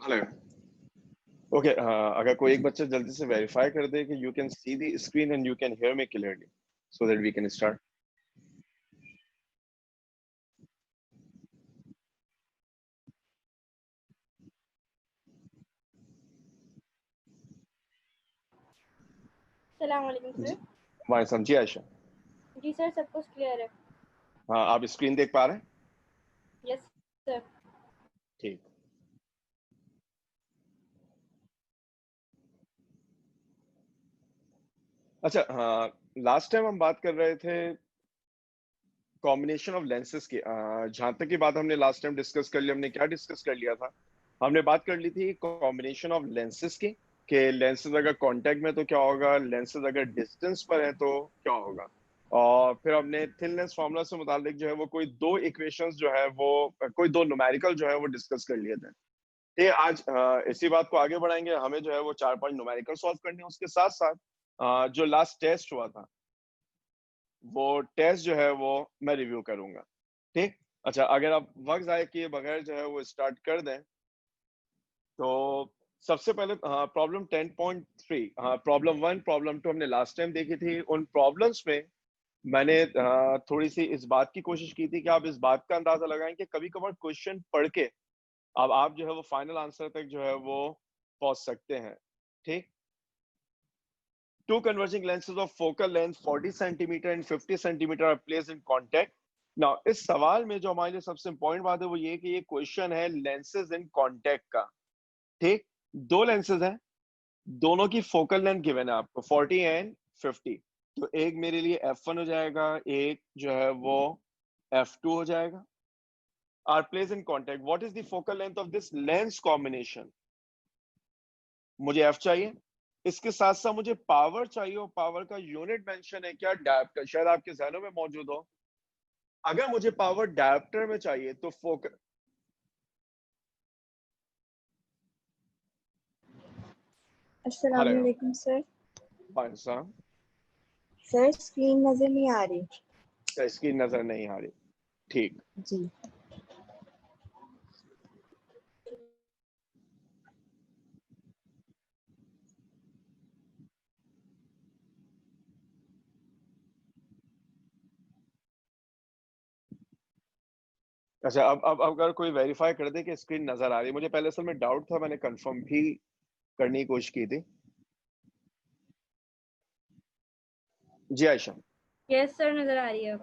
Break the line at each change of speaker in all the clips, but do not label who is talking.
Hello. Okay, अगर कोई एक बच्चा जल्दी से वेरीफाई कर दे कि you can see the screen and you can hear me clearly so that we can start.
अस्सलाम वालेकुम सर।
वाई समझिए आयशा।
जी सर, सब कुछ क्लियर है।
हाँ, आप स्क्रीन देख पा रहे हैं?
Yes sir.
ठीक। अच्छा, हाँ, लास्ट टाइम हम बात कर रहे थे कॉम्बिनेशन ऑफ लेंसेज की। जहां तक की बात हमने लास्ट टाइम डिस्कस कर लिया, हमने क्या डिस्कस कर लिया था? हमने बात कर ली थी कॉम्बिनेशन ऑफ लेंसेज की, कि लेंसेज अगर कांटेक्ट में तो क्या होगा, लेंसेज अगर डिस्टेंस पर है तो क्या होगा। और फिर हमने थिन लेंस फार्मूला से मुतालिक जो है वो कोई दो इक्वेशंस जो है वो कोई दो न्यूमेरिकल जो है वो डिस्कस कर लिए थे। ठीक है, आज इसी बात को आगे बढ़ाएंगे। हमें जो है वो 4-5 न्यूमेरिकल सॉल्व करने हैं, उसके साथ साथ जो लास्ट टेस्ट हुआ था वो टेस्ट जो है वो मैं रिव्यू करूंगा। ठीक। अच्छा, अगर आप वक्त ज़ाया किए बगैर जो है वो स्टार्ट कर दें तो सबसे पहले प्रॉब्लम 10.3, प्रॉब्लम 1 प्रॉब्लम 2 हमने लास्ट टाइम देखी थी। उन प्रॉब्लम्स में मैंने थोड़ी सी इस बात की कोशिश की थी कि आप इस बात का अंदाजा लगाएं कि कभी कभार क्वेश्चन पढ़ के अब आप जो है वो फाइनल आंसर तक जो है वो पहुंच सकते हैं। ठीक। Two converging lenses of focal length 40 centimeter and 50 centimeter are placed in contact. Now, इस सवाल में जो हमारे लिए सबसे इंपॉर्टेंट बात है वो ये कि ये क्वेश्चन है लेंसेज इन कांटेक्ट का। ठीक। दो लेंसेज हैं, दोनों की फोकल लेंथ गिवन है आपको 40 एंड 50। तो एक मेरे लिए f1 हो जाएगा, एक जो है वो f2 हो जाएगा। Are place in contact, what is the focal length of this lens combination? मुझे f चाहिए, इसके साथ साथ मुझे पावर चाहिए और पावर का यूनिट मेंशन है क्या? डायोप्टर। शायद आपके ज़हनों में मौजूद हो। अगर मुझे पावर डायोप्टर में चाहिए तो फोकस।
अस्सलाम
हेलो।
वालेकुम सर।
वालेकुम।
सर स्क्रीन नजर नहीं आ रही।
इसकी नजर नहीं आ रही। ठीक।
जी।
अच्छा, अब अगर कोई वेरीफाई कर दे कि स्क्रीन नजर आ रही है। मुझे पहले असल में डाउट था, मैंने कंफर्म भी करने की कोशिश की थी। जी आयशा।
यस सर, नजर आ रही है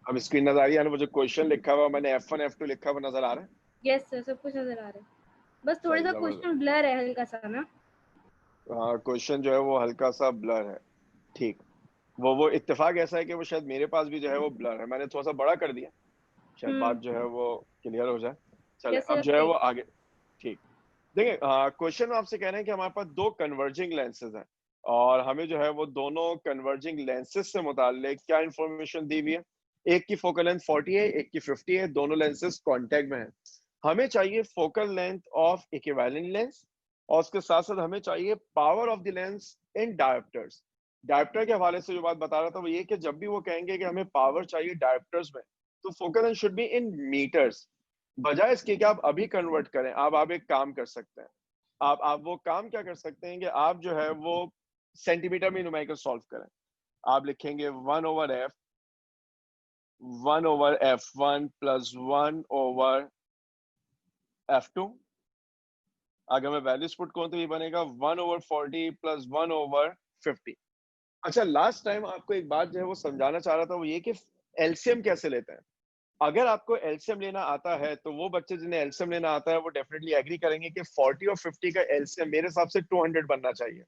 अब स्क्रीन नजर आ रही है, मुझे क्वेश्चन लिखा हुआ, मैंने F1 F2 लिखा हुआ नजर आ रहा है।
यस सर, सब कुछ नजर आ रहा है। बस थोड़ा
सही,
सा
जबरदस्त।
क्वेश्चन ब्लर है, हल्का सा ना।
हाँ, क्वेश्चन जो है वो हल्का सा ब्लर है। ठीक। वो इत्तेफाक ऐसा है कि वो शायद मेरे पास भी जो है वो ब्लर है, मैंने थोड़ा सा बड़ा कर दिया, शायद बात जो है वो क्लियर हो जाए। चले,
यस
अब
सर,
जो है वो
ओके।
आगे। ठीक। देखिए, क्वेश्चन में आपसे कह रहे हैं कि हमारे पास दो कन्वर्जिंग लेंसेज हैं और हमें जो है वो दोनों कन्वर्जिंग लेंसेज से मुताल्लिक क्या इंफॉर्मेशन दी हुई है। एक की फोकल लेंथ 40 है, एक की 50 है, दोनों लेंसेज कांटेक्ट में हैं। हमें चाहिए focal length of equivalent lens और उसके साथ साथ हमें चाहिए power of the lens in dioptres. Dioptre के हवाले से जो बात बता रहा था वो ये कि जब भी वो कहेंगे कि हमें पावर चाहिए डायोप्टर्स में तो focal length should be in metres. बजाय इसके कि आप अभी कन्वर्ट करें, आप एक काम कर सकते हैं। आप वो काम क्या कर सकते हैं कि आप जो है वो सेंटीमीटर में न्यूमेरिकल सॉल्व करें। आप लिखेंगे 1/f1 प्लस 1/f2। अगर मैं वैल्यूज पुट करूं तो ये बनेगा 1/40 प्लस 1/50। अच्छा, लास्ट टाइम आपको एक बात जो है वो समझाना चाह रहा था वो ये कि एलसीएम कैसे लेते हैं। अगर आपको एलसीएम लेना आता है तो वो बच्चे जिन्हें एलसीएम लेना आता है वो डेफिनेटली एग्री करेंगे कि 40 और 50 का एलसीएम मेरे हिसाब से 200 बनना चाहिए।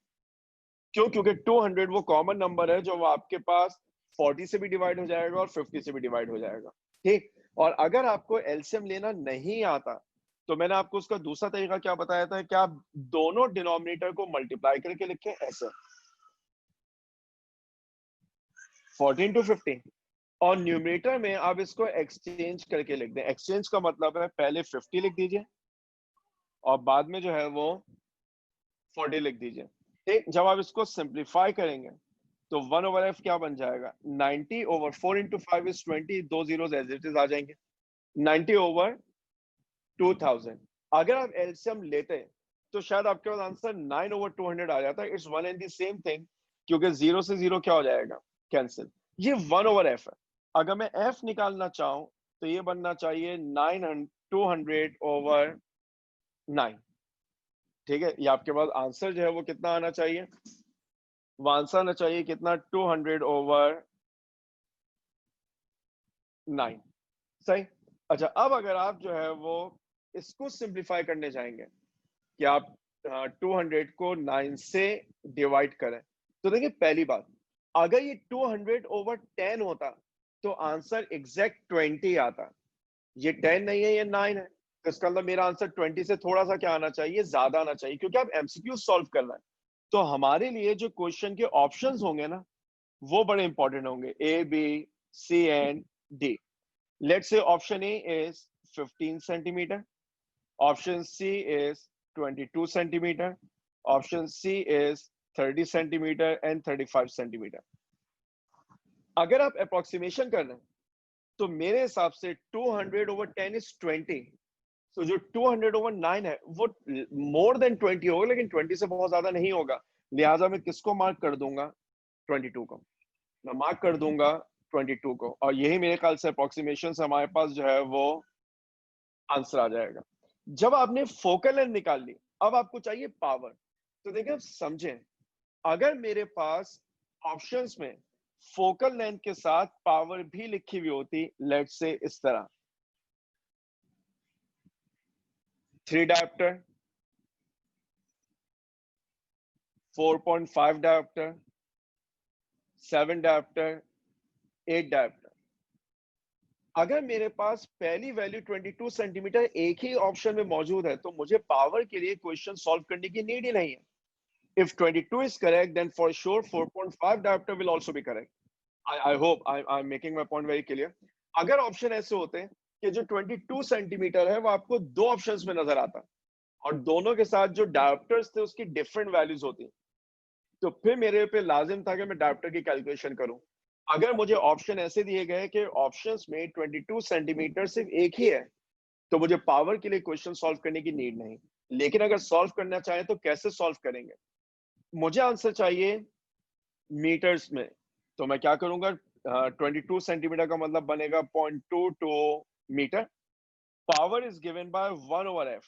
क्यों? क्योंकि 200 वो कॉमन नंबर है जो वो आपके पास 40 से भी डिवाइड हो जाएगा और 50 से भी डिवाइड हो जाएगा। ठीक। और अगर आपको एलसीएम लेना नहीं आता तो मैंने आपको उसका दूसरा तरीका क्या बताया था कि आप दोनों डिनोमिनेटर को मल्टीप्लाई करके लिखें ऐसे 14 टू 50 और न्यूमरेटर में आप इसको एक्सचेंज करके लिख दें। एक्सचेंज का मतलब है पहले 50 लिख दीजिए और बाद में जो है वो 40 लिख दीजिए। ठीक। जब आप इसको सिंप्लीफाई करेंगे तो 1/f क्या बन जाएगा? 90/4 इंटू 5 इज 20, दो जीरोस एज इट इज आ जाएंगे। 90/2000। अगर आप एलसीएम लेते तो शायद आपके पास आंसर 9/200 आ जाता। It's one and the same thing, क्योंकि 0 से 0 क्या हो जाएगा, कैंसिल। ये 1/f है। अगर मैं f निकालना चाहूं तो ये बनना चाहिए 200/9। ठीक है, ये आपके पास आंसर जो है वो कितना आना चाहिए, वो आंसर आना चाहिए कितना, 200/9। सही। अच्छा, अब अगर आप जो है वो इसको सिंप्लीफाई करने जाएंगे कि आप 200 को 9 से डिवाइड करें, तो देखिए पहली बात, अगर ये 200/10 होता तो आंसर एग्जैक्ट 20 आता। ये 10 नहीं है, ये 9 है, तो इसका मतलब मेरा आंसर 20 से थोड़ा सा क्या आना चाहिए, ज्यादा आना चाहिए, क्योंकि आप एमसीक्यू सॉल्व कर रहे हैं। तो हमारे लिए जो क्वेश्चन के ऑप्शंस होंगे ना, वो बड़े इंपॉर्टेंट होंगे, A, B, C and D. Let's say option A is 15 centimetre, option C is 22 centimetre, option C is 30 centimetre and 35 centimetre. अगर आप अप्रोक्सीमेशन कर रहे हैं तो मेरे हिसाब से 200/10 इज 20, तो जो 200/9 है वो मोर देन 20 होगा, लेकिन 20 से बहुत ज्यादा नहीं होगा। लिहाजा मैं किसको मार्क कर दूंगा, 22 को। मैं मार्क कर दूंगा 22 को, और यही मेरे ख्याल से अप्रोक्सीमेशन से हमारे पास जो है वो आंसर आ जाएगा। जब आपने फोकल लेंथ निकाल ली, अब आपको चाहिए पावर। तो देखिए समझें, अगर मेरे पास ऑप्शंस में फोकल लेंथ के साथ पावर भी लिखी हुई होती, लेट्स से इस तरह, 3 डायोप्टर, 4.5 डायोप्टर, 7 डायोप्टर, 8 डायोप्टर। अगर मेरे पास पहली वैल्यू 22 सेंटीमीटर एक ही ऑप्शन में मौजूद है, तो मुझे पावर के लिए क्वेश्चन सॉल्व करने की नीड ही नहीं है। If 22 is correct, then for sure 4.5 diopter will also be correct. I hope I'm making my point very clear. अगर ऑप्शन ऐसे होते हैं कि जो 22 सेंटीमीटर है वो आपको दो ऑप्शंस में नजर आता, और दोनों के साथ जो डायोप्टर्स थे उसकी डिफरेंट वैल्यूज होती, तो फिर मेरे पे लाजिम था कि मैं डायोप्टर की कैलकुलेशन करूं। अगर मुझे ऑप्शन ऐसे दिए गए कि ऑप्शंस में 22 सेंटीमीटर सिर्फ एक ही है, तो मुझे पावर के लिए क्वेश्चन सॉल्व करने की नीड नहीं। लेकिन अगर सॉल्व करना चाहें तो कैसे सॉल्व करेंगे, मुझे आंसर चाहिए मीटर्स में, तो मैं क्या करूंगा, 22 सेंटीमीटर का मतलब बनेगा 0.22 metre. Power is given by 1/f,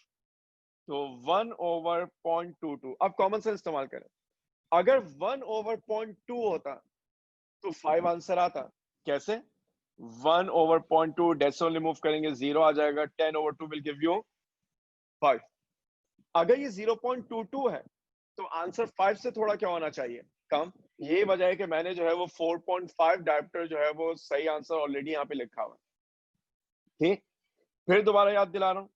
तो 1/0.22। अब कॉमन सेंस इस्तेमाल करें, अगर 1/0.2 होता तो 5 आंसर आता। कैसे, 1/0.2 डेसिमल रिमूव करेंगे 0 आ जाएगा, 10/2 विल गिव यू 5। अगर ये 0.22 है तो आंसर 5 से थोड़ा क्या होना चाहिए, कम। ये वजह है कि मैंने जो है वो 4.5 डायोप्टर जो है वो सही आंसर ऑलरेडी यहाँ पे लिखा हुआ है। ठीक, फिर दोबारा याद दिला रहा हूँ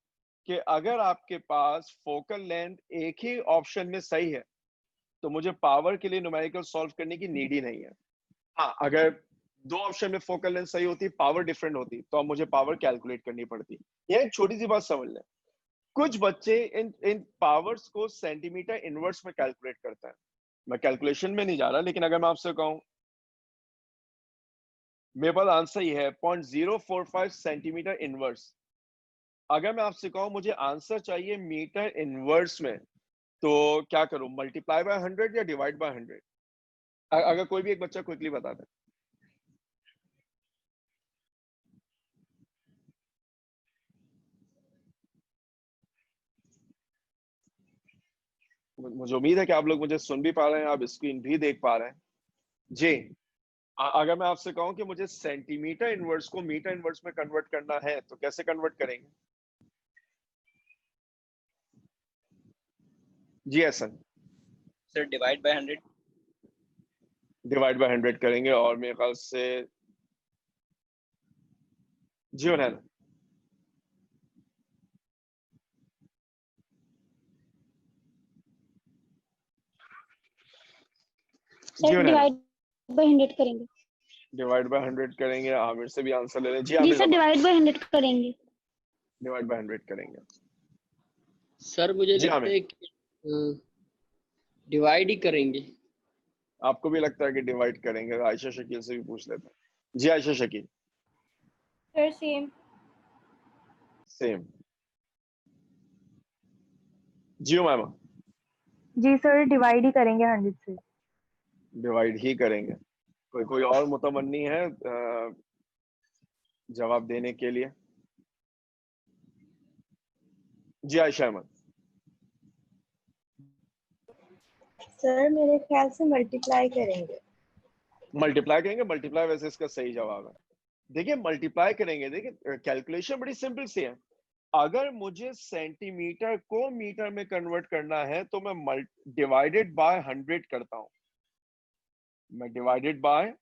कि अगर आपके पास फोकल लेंथ एक ही ऑप्शन में सही है, तो मुझे पावर के लिए न्यूमेरिकल सॉल्व करने की नीड ही नहीं है। हाँ, अगर दो ऑप्शन में फोकल लेंथ सही होती, पावर डिफरेंट होती, तो अब मुझे पावर कैलकुलेट करनी पड़ती। यह एक छोटी सी बात समझ लें, कुछ बच्चे इन पावर्स को सेंटीमीटर इनवर्स में कैलकुलेट करते हैं। मैं कैलकुलेशन में नहीं जा रहा, लेकिन अगर मैं आपसे कहूं मेरे पास आंसर ये है 0.045 सेंटीमीटर इनवर्स, अगर मैं आपसे कहूं मुझे आंसर चाहिए मीटर इनवर्स में, तो क्या करूं, मल्टीप्लाई बाय 100 या डिवाइड बाय 100? अगर कोई भी एक बच्चा क्विकली बता दे। मुझे उम्मीद है कि आप लोग मुझे सुन भी पा रहे हैं, आप स्क्रीन भी देख पा रहे हैं जी। अगर मैं आपसे कहूं कि मुझे सेंटीमीटर इनवर्स को मीटर इनवर्स में कन्वर्ट करना है, तो कैसे कन्वर्ट करेंगे? जी Hasan.
Sir divide by 100।
Divide by 100 करेंगे, और मेरे ख्याल से जी है।
सर डिवाइड बाय 100 करेंगे।
डिवाइड बाय 100 करेंगे, आमिर से भी आंसर ले लें। जी
जी
आमिर
सर डिवाइड बाय 100 करेंगे।
डिवाइड बाय 100 करेंगे।
सर मुझे
जी
लगता
आमिर,
है कि डिवाइड ही करेंगे।
आपको भी लगता है कि डिवाइड करेंगे? आयशा शकील से भी पूछ लेते हैं। जी Ayesha Shakeel.
Sir same.
Same. जी मैम,
जी सर, डिवाइड ही करेंगे 100 से।
डिवाइड ही करेंगे। कोई कोई और मुतमन्नी है जवाब देने के लिए? जी आयशा अहमद।
सर मेरे ख्याल से मल्टीप्लाई करेंगे।
मल्टीप्लाई करेंगे, मल्टीप्लाई वैसे इसका सही जवाब है। देखिए मल्टीप्लाई करेंगे, देखिए कैलकुलेशन बड़ी सिंपल सी है। अगर मुझे सेंटीमीटर को मीटर में कन्वर्ट करना है तो मैं डिवाइडेड बाय 100 करता हूं, मैं डिवाइडेड बाय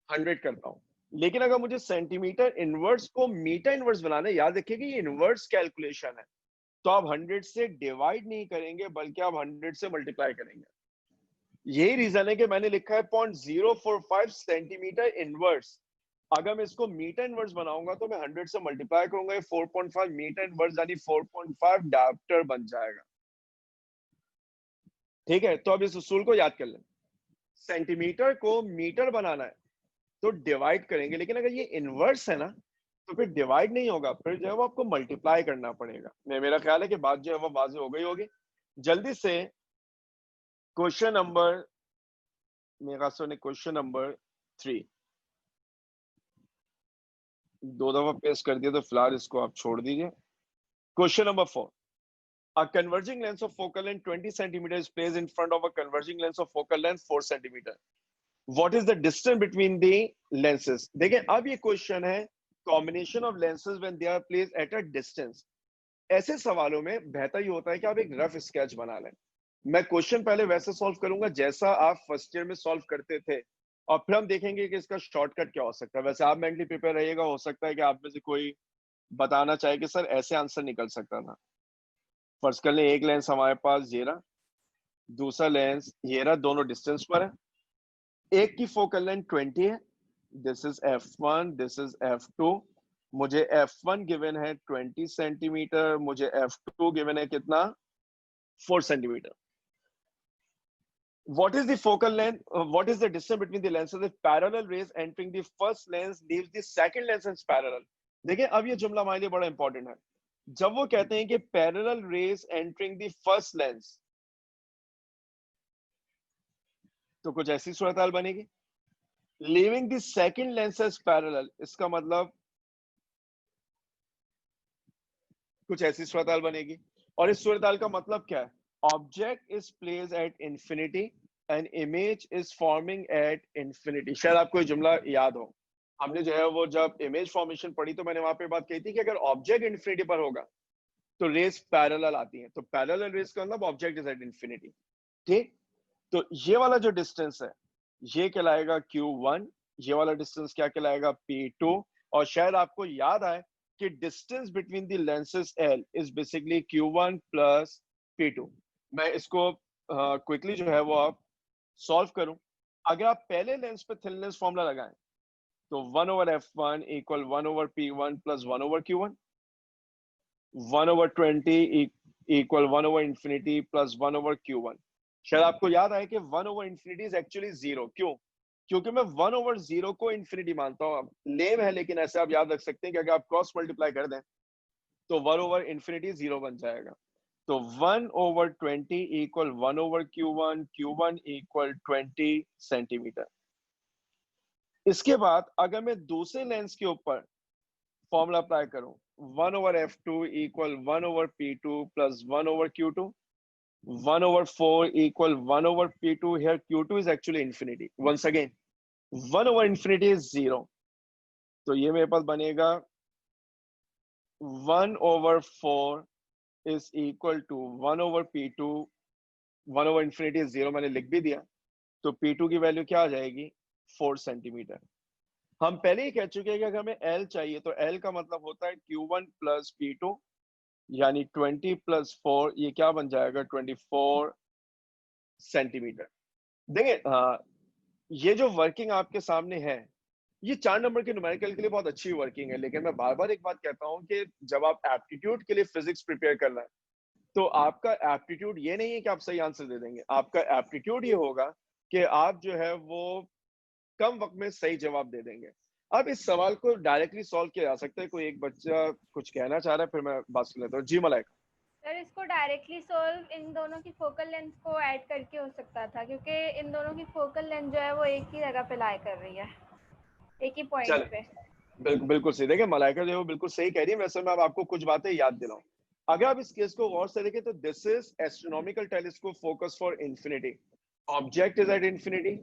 100 करता हूं। लेकिन अगर मुझे सेंटीमीटर इनवर्स को मीटर इनवर्स बनाना है, याद रखिए कि ये इनवर्स कैलकुलेशन है, तो आप 100 से डिवाइड नहीं करेंगे बल्कि आप 100 से मल्टीप्लाई करेंगे। यही रीजन है कि मैंने लिखा है 0.045 सेंटीमीटर इनवर्स। अगर मैं इसको मीटर इनवर्स बनाऊंगा तो मैं 100 से मल्टीप्लाई करूंगा, 4.5 मीटर इनवर्स यानी 4.5 डायप्टर बन जाएगा। ठीक है, तो अब इस उसूल को याद कर लें। सेंटीमीटर को मीटर बनाना है तो डिवाइड करेंगे, लेकिन अगर ये इनवर्स है ना तो फिर डिवाइड नहीं होगा, फिर जो है वो आपको मल्टीप्लाई करना पड़ेगा। मेरा ख्याल है कि बात जो है वो वाज़ेह हो गई होगी। जल्दी से क्वेश्चन नंबर, मेरा सुने, क्वेश्चन नंबर 3 दो दफा पेश कर दिया तो फिलहाल इसको आप छोड़ दीजिए। Question number 4, a converging lens of focal length 20 centimeter is placed in front of a converging lens of focal length 4 centimeter. What is the distance between the lenses? देखिए अब ये क्वेश्चन है combination of lenses when they are placed at a distance। ऐसे सवालों में बेहतर ये होता है कि आप एक रफ स्केच बना लें। मैं क्वेश्चन पहले वैसे सॉल्व करूंगा जैसा आप फर्स्ट ईयर में सॉल्व करते थे, और फिर हम देखेंगे कि इसका शॉर्टकट क्या हो सकता है। वैसे आप मेंटली प्रिपेयर रहिएगा, हो सकता है कि आप में से कोई बताना चाहे कि सर ऐसे आंसर निकल सकता था। फर्ज कर लें एक लेंस हमारे पास ये रहा, दूसरा लेंस ये रहा, दोनों डिस्टेंस पर है। एक की फोकल लेंथ 20 है, this is f1, this is f2। मुझे f1 गिवन है 20 सेंटीमीटर, मुझे f2 गिवन है कितना, 4 centimetre. What is the focal length? What is the distance between the lenses if parallel rays entering the first lens leaves the second lens as parallel? देखिए अब ये जुमला हमारे लिए बड़ा इंपॉर्टेंट है। जब वो कहते हैं कि parallel rays entering the first lens, तो कुछ ऐसी सूरत हाल बनेगी। Leaving the second lens as parallel, इसका मतलब कुछ ऐसी सूरत हाल बनेगी। और इस सूरत हाल का मतलब क्या है? Object is placed at infinity and image is forming at infinity. शायद आपको ये जुमला याद हो, हमने जो है वो जब इमेज फॉर्मेशन पढ़ी तो मैंने वहां पे बात कही थी कि अगर ऑब्जेक्ट इंफिनिटी पर होगा तो रेस पैरेलल आती है, तो पैरेलल रेस का मतलब ऑब्जेक्ट इज एट इंफिनिटी। ठीक, तो ये वाला जो डिस्टेंस है ये कहलाएगा Q1, ये वाला डिस्टेंस क्या कहलाएगा, P2। और शायद आपको याद आए कि distance between the lenses L is basically Q1 plus P2। मैं इसको क्विकली जो है वो आप सॉल्व करूं। अगर आप पहले लेंस पे थिननेस फॉर्मूला लगाएं तो 1/f1 equal 1/P1 plus 1/Q1, 1/20 equal 1/इंफिनिटी प्लस 1/Q1। शायद आपको याद आए कि 1/इंफिनिटी इज एक्चुअली 0। क्यों? क्योंकि मैं 1/0 को इंफिनिटी मानता हूं। लेम है लेकिन ऐसे आप याद रख सकते हैं कि अगर आप क्रॉस मल्टीप्लाई कर दें तो 1/इंफिनिटी 0 बन जाएगा। तो 1/20 equal 1/Q1, Q1 equal 20 centimetre. इसके बाद अगर मैं दूसरे लेंस के ऊपर फॉर्मूला अप्लाई करूं, 1/f2 equal 1/P2 plus 1/Q2, 1/4 equal 1/P2। Here Q2 is actually infinity. Once again, 1/infinity is 0. तो ये मेरे पास बनेगा 1/4 is equal to 1/P2। 1/infinity is 0 मैंने लिख भी दिया, तो P2 की वैल्यू क्या आ जाएगी, 4 सेंटीमीटर। हम पहले ही कह चुके हैं कि अगर हमें L चाहिए तो L का मतलब होता है Q1 प्लस P2 यानी 20 प्लस 4, ये क्या बन जाएगा, 24 सेंटीमीटर। देखिए ये जो वर्किंग आपके सामने है ये 4 नंबर के न्यूमेरिकल के लिए बहुत अच्छी वर्किंग है, लेकिन मैं बार बार एक बात कहता हूं कि जब आप एप्टीट्यूड के लिए फिजिक्स प्रिपेयर कर रहे हैं तो आपका एप्टीट्यूड ये नहीं है कि आप सही आंसर दे देंगे। आपका एप्टीट्यूड ये होगा कि आप जो है वो कम वक्त में सही जवाब दे देंगे। अब इस सवाल को डायरेक्टली सॉल्व किया जा सकता है। कोई एक बच्चा कुछ कहना चाह रहा है, फिर मैं बात कर लेता हूँ। जी मलाइका।
सर इसको डायरेक्टली सॉल्व इन दोनों की फोकल लेंथ को ऐड करके हो सकता था, क्योंकि इन दोनों की फोकल लेंथ जो है वो एक ही जगह पे लाई कर रही है, एक ही पॉइंट
चल
पे।
बिल्कुल बिल्कुल सही। देखिए मलाइका जो है वो बिल्कुल सही कह रही है। वैसे मैं अब आपको कुछ बातें याद दिलाऊं। अगर आप इस केस को गौर से देखें तो this is astronomical telescope focus for infinity. Object is at infinity,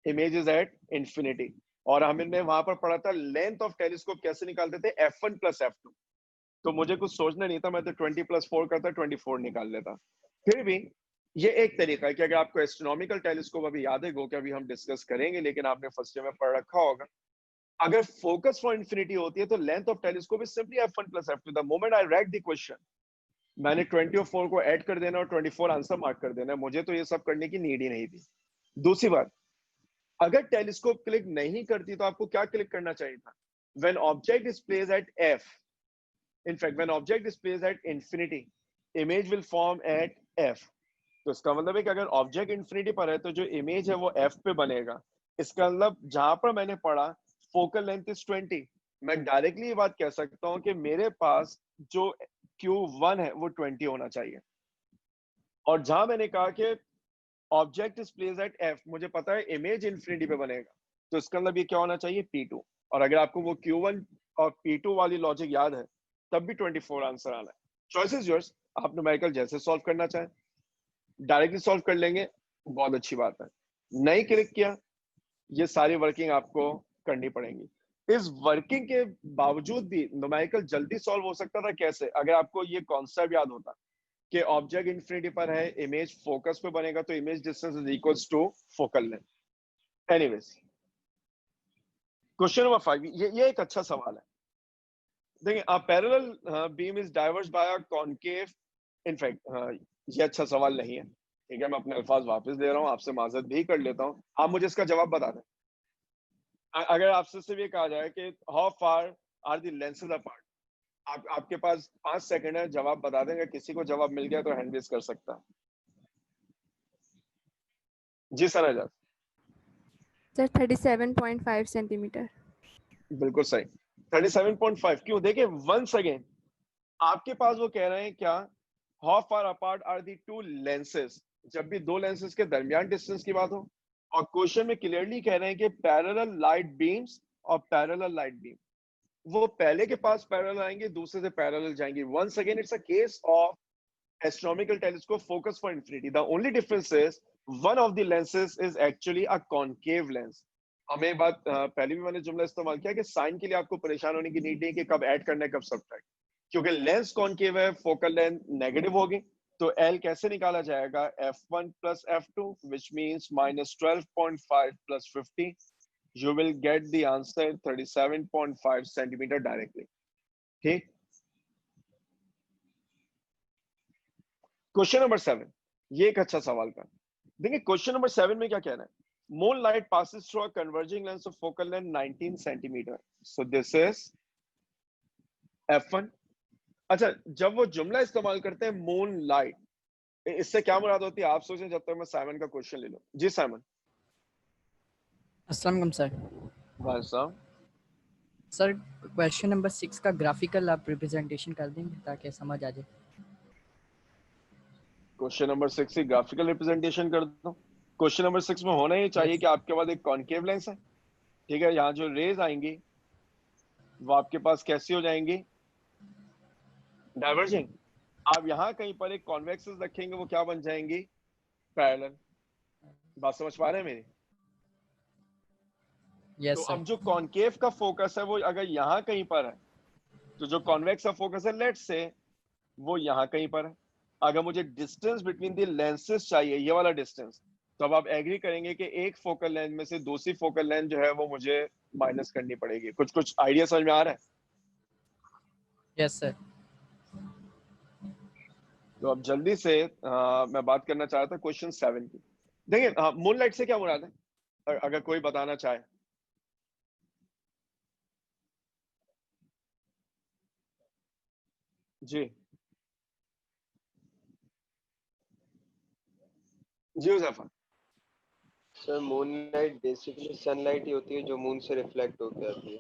image is at infinity. और हमने वहां पर पढ़ा था लेंथ ऑफ टेलीस्कोप कैसे निकालते थे, f1 प्लस f2। तो मुझे कुछ सोचना नहीं था, मैं तो 20 प्लस 4 करता 24 निकाल लेता। फिर भी ये एक तरीका है कि अगर आपको एस्ट्रोनॉमिकल टेलीस्कोप अभी याद है, गो कि अभी हम डिस्कस करेंगे, लेकिन आपने फर्स्ट ईयर में पढ़ रखा होगा, अगर फोकस फॉर इंफिनिटी होती है तो length of telescope is simply f1 plus f2। The moment I right the question, मैंने 20 और 4 को ऐड कर देना और 24 आंसर मार्क कर देना। मुझे तो ये सब करने की नीड ही नहीं थी। दूसरी बात, अगर टेलीस्कोप क्लिक नहीं करती तो आपको क्या क्लिक करना चाहिए था? When object is placed at f, in fact when object is placed at infinity, image will form at f। तो इसका मतलब है कि अगर ऑब्जेक्ट इंफिनिटी पर है तो जो इमेज है वो f पे बनेगा। इसका मतलब जहां पर मैंने पढ़ा फोकल लेंथ इज 20, मैं डायरेक्टली ये बात कह सकता हूं कि मेरे पास जो q1 है वो 20 होना चाहिए। और जहां मैंने कहा कि object is placed at f, मुझे पता है इमेज इंफिनिटी पे बनेगा, तो इसका मतलब ये क्या होना चाहिए, p2। और अगर आपको वो q1 और p2 वाली लॉजिक याद है तब भी 24 आंसर आना है। चॉइस इज योर्स, आप न्यूमेरिकल जैसे सॉल्व करना चाहें डायरेक्टली सॉल्व कर लेंगे, बहुत अच्छी बात है। नहीं क्लिक किया, ये सारी वर्किंग आपको करनी पड़ेंगी। इस वर्किंग के बावजूद भी न्यूमेरिकल जल्दी सॉल्व हो सकता था। कैसे? अगर आपको ये कॉन्सेप्ट याद होता कि ऑब्जेक्ट इंफिनिटी पर है, इमेज फोकस पे बनेगा, तो image distance is equals to focal length. Anyways, question number 5, ये एक अच्छा सवाल है। देखिए, a parallel beam is diverged by a concave, in fact ये अच्छा सवाल नहीं है, ठीक है, मैं अपने अल्फाज वापस ले रहा हूँ, आपसे माजरत भी कर लेता हूँ। आप मुझे इसका जवाब बता दें। अगर आपसे सिर्फ ये कहा जाए कि how far are the lenses apart, आपके पास 5 सेकंड है, जवाब बता देंगे। किसी को जवाब मिल गया तो हैंड रेज कर सकता है। जी सर आजाद।
Sir 37.5 centimetre.
बिल्कुल सही, 37.5। क्यों? देखिए वंस अगेन आपके पास वो कह रहे हैं क्या, how far apart are the two lenses. जब भी दो लेंसेज के दरमियान डिस्टेंस की बात हो, और क्वेश्चन में क्लियरली कह रहे हैं कि पैरेलल लाइट बीम्स और पैरेलल लाइट बीम, वो पहले के पास पैरेलल आएंगे, दूसरे से पैरेलल जाएंगे। Once again it's a case of astronomical telescope focus for infinity. The only difference is one of the lenses is actually a concave lens. हमें बात पहले भी मैंने जुमला इस्तेमाल किया कि साइन के लिए आपको परेशान होने की नीड नहीं कि कब ऐड करना है कब सब्ट्रैक्ट, क्योंकि लेंस कॉन्केव है, फोकल लेंथ नेगेटिव होगी। तो L कैसे निकाला जाएगा, f1 plus f2 which means minus 12.5 plus 50, you will get the answer 37.5 centimeter directly। ठीक। क्वेश्चन नंबर 7, ये एक अच्छा सवाल का। देखिए क्वेश्चन नंबर 7 में क्या कहना है, moon light passes through a converging lens of focal length 19 centimetre, so this is f1। अच्छा, जब वो जुमला इस्तेमाल करते हैं मून लाइट, इससे क्या मुराद होती है आप सोचें, जब तक मैं साइमन का क्वेश्चन ले लूं। जी साइमन।
अस्सलाम वालेकुम सर।
भाई साहब,
सर क्वेश्चन नंबर 6 का ग्राफिकल आप रिप्रेजेंटेशन कर देंगे ताकि समझ आ जाए।
क्वेश्चन नंबर 6 की ग्राफिकल रिप्रेजेंटेशन कर दो। क्वेश्चन नंबर 6 में होना ही चाहिए कि आपके पास एक कॉन्केव लेंस है, ठीक है, यहाँ जो रेज आएंगी वो आपके पास कैसी हो जाएंगी, डाइवर्जिंग। आप यहाँ कहीं पर एक कॉन्वेक्स रखेंगे, वो क्या बन जाएंगी, पैरेलल। बात समझ पा रहे हैं मेरी? तो
यस सर।
अब जो कॉन्केव का फोकस है वो अगर यहाँ कहीं पर है, तो जो कॉन्वेक्स का फोकस है लेट्स से वो यहाँ कहीं पर है। अगर मुझे डिस्टेंस बिटवीन द लेंसेज चाहिए, ये वाला डिस्टेंस, तो अब आप एग्री करेंगे कि एक फोकल लेंथ में से दूसरी फोकल लेंथ जो है वो मुझे माइनस करनी पड़ेगी। कुछ आइडिया समझ में आ रहा है?
Yes sir.
तो अब जल्दी से मैं बात करना चाह रहा था क्वेश्चन 7 की। देखिए मूनलाइट से क्या मुराद है, अगर कोई बताना चाहे। जी जी Uzaifa.
Sir moon light basically sunlight ही होती है जो मून से रिफ्लेक्ट होकर आती है।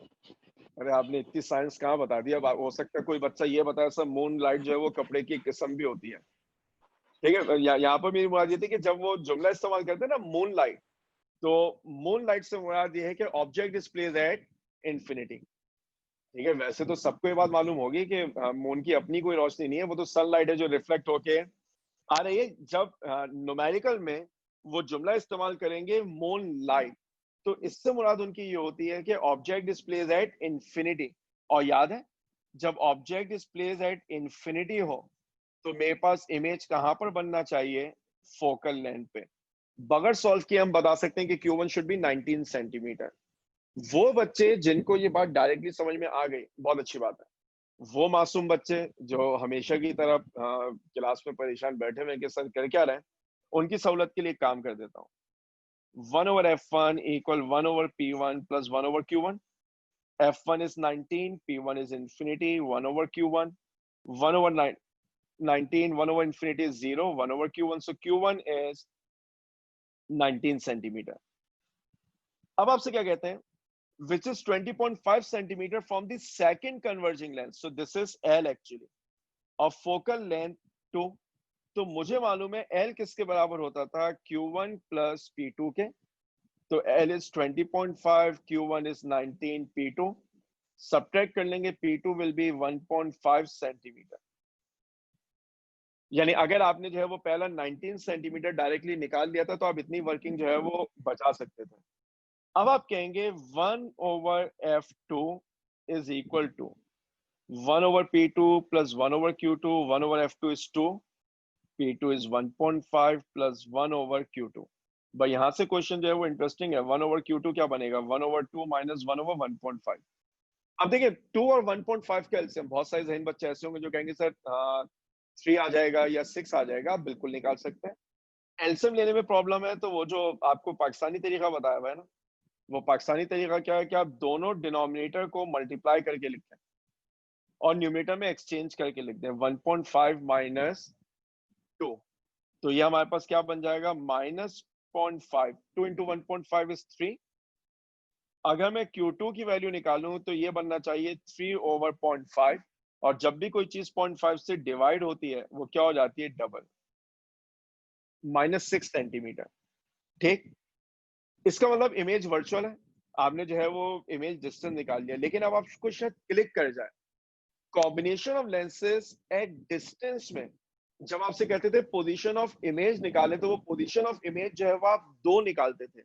अरे आपने इतनी साइंस कहाँ बता दिया। अब हो सकता है कोई बच्चा ये बताया सर मून लाइट जो है वो कपड़े की किस्म भी होती है। ठीक है, यहाँ पर मेरी मुराद ये थी कि जब वो जुमला इस्तेमाल करते हैं ना मून लाइट, तो मून लाइट से मुराद ये है कि ऑब्जेक्ट डिस्प्लेज एट इन्फिनिटी। ठीक है, वैसे तो सबको ये बात मालूम होगी कि मून की अपनी कोई रोशनी नहीं है, वो तो सनलाइट है जो रिफ्लेक्ट होके आ रही है। जब न्यूमेरिकल में वो जुमला इस्तेमाल करेंगे मून लाइट, तो इससे मुराद उनकी ये होती है कि ऑब्जेक्ट डिस्प्लेज एट इन्फिनिटी। और याद है, जब ऑब्जेक्ट डिस्प्लेज एट इन्फिनिटी हो तो मेरे पास इमेज कहां पर बनना चाहिए? फोकल लेंथ पे। बगैर सॉल्व किए हम बता सकते हैं कि Q1 शुड बी 19 सेंटीमीटर। वो बच्चे जिनको ये बात डायरेक्टली समझ में आ गई, बहुत अच्छी बात है। वो मासूम बच्चे जो हमेशा की तरह क्लास में परेशान बैठे हुए कि सर कर क्या रहे हैं, उनकी सहूलत के लिए काम कर देता हूँ। 1/f1 equal 1/p1 plus 1/q1. f1 is 19, p1 is infinity, 1/q1. 1/19, 1/infinity is 0, 1/q1. So q1 is 19 centimeter. अब आपसे क्या कहते हैं? Which is 20.5 centimeter from the second converging length. So this is L actually. Of focal length 2. तो मुझे मालूम है L किसके बराबर होता था? Q1 plus P2 के। तो L is 20.5, Q1 is 19, P2 subtract कर लेंगे, P2 will be 1.5 सेंटीमीटर। यानी अगर आपने जो है वो पहला 19 सेंटीमीटर डायरेक्टली निकाल लिया था तो आप इतनी वर्किंग जो है वो बचा सकते थे। अब आप कहेंगे 1/f2 is equal to 1/p2 plus 1/q2, 1/f2 is 2, P2 is 1.5 plus 1/q2। भाई यहाँ से क्वेश्चन जो है वो इंटरेस्टिंग है। 1/q2 क्या बनेगा? 1/2 minus 1/1.5। अब देखिए 2 और 1.5 का एलसीएम, बहुत सारे जहन बच्चे ऐसे होंगे जो कहेंगे सर 3 आ जाएगा या 6 आ जाएगा। आप बिल्कुल निकाल सकते हैं। एलसीएम लेने में प्रॉब्लम है तो वो जो आपको पाकिस्तानी तरीका बताया हुआ है ना, वो पाकिस्तानी तरीका क्या है कि आप दोनों डिनोमिनेटर को मल्टीप्लाई करके लिखते हैं और न्यूमरेटर में एक्सचेंज करके लिखते हैं। 1.5 माइनस 2, तो ये हमारे पास क्या बन जाएगा? -0.5। 2 into 1.5 is 3। अगर मैं Q2 की वैल्यू निकालूं तो ये बनना चाहिए 3/0.5। और जब भी कोई चीज 0.5 से डिवाइड होती है वो क्या हो जाती है? Double, -6 centimetre. ठीक, इसका मतलब इमेज वर्चुअल है। आपने जो है वो इमेज डिस्टेंस निकाल लिया, लेकिन अब आपको शायद क्लिक कर जाए combination of lenses at distance में। जब आपसे कहते थे पोजीशन ऑफ इमेज निकाले, तो वो पोजीशन ऑफ इमेज जो है वो आप दो निकालते थे,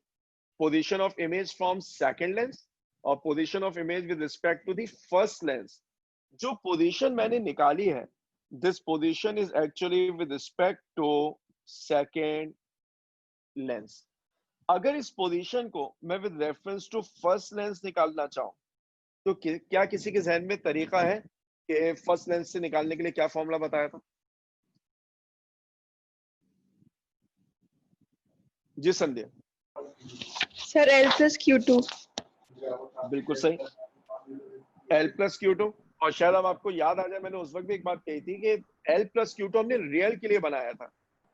position of image from second lens और position of image with respect to the first lens. जो पोजीशन मैंने निकाली है, this position is actually with respect to second lens. अगर इस पोजीशन को मैं with reference to first lens निकालना चाहूं तो क्या किसी के जहन में तरीका है कि फर्स्ट लेंस से निकालने के लिए क्या फॉर्मूला बताया था? जी Sandhya.
Sir L plus Q2।
बिल्कुल सही, L plus Q2। और शायद अब आपको याद आ जाए, मैंने उस वक्त भी एक बात कही थी कि L plus Q2 हमने रियल के लिए बनाया था।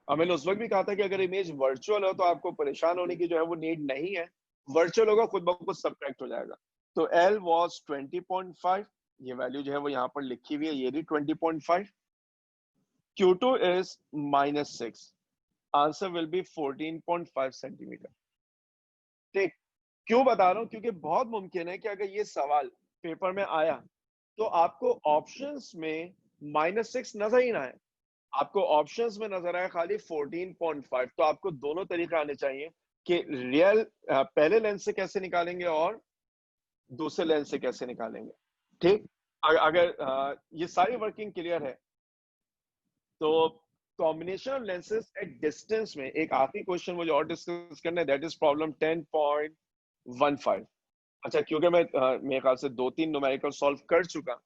और मैंने उस वक्त भी कहा था कि अगर इमेज वर्चुअल हो तो आपको परेशान होने की जो है वो नीड नहीं है। वर्चुअल होगा खुद ब खुद सब्ट्रैक्ट हो जाएगा। तो L was 20.5, ये वैल्यू जो है वो यहाँ पर लिखी हुई है, ये भी 20.5। Q2 is -6, answer will B 14.5 centimetre. ठीक, क्यों बता रहा हूं? क्योंकि बहुत मुमकिन है कि अगर ये सवाल पेपर में आया तो आपको ऑप्शंस में -6 नजर ही ना आए, आपको ऑप्शंस में नजर आया खाली 14.5। तो आपको दोनों तरीके आने चाहिए कि रियल पहले लेंस से कैसे निकालेंगे और दूसरे लेंस से कैसे निकालेंगे। ठीक, अगर ये सारी वर्किंग क्लियर है तो combination of lenses at distance में एक आखिरी क्वेश्चन मुझे और डिस्कस करना है, दैट इज प्रॉब्लम 10.15। अच्छा, क्योंकि मैं मेरे ख्याल से 2-3 न्यूमेरिकल सॉल्व कर चुका,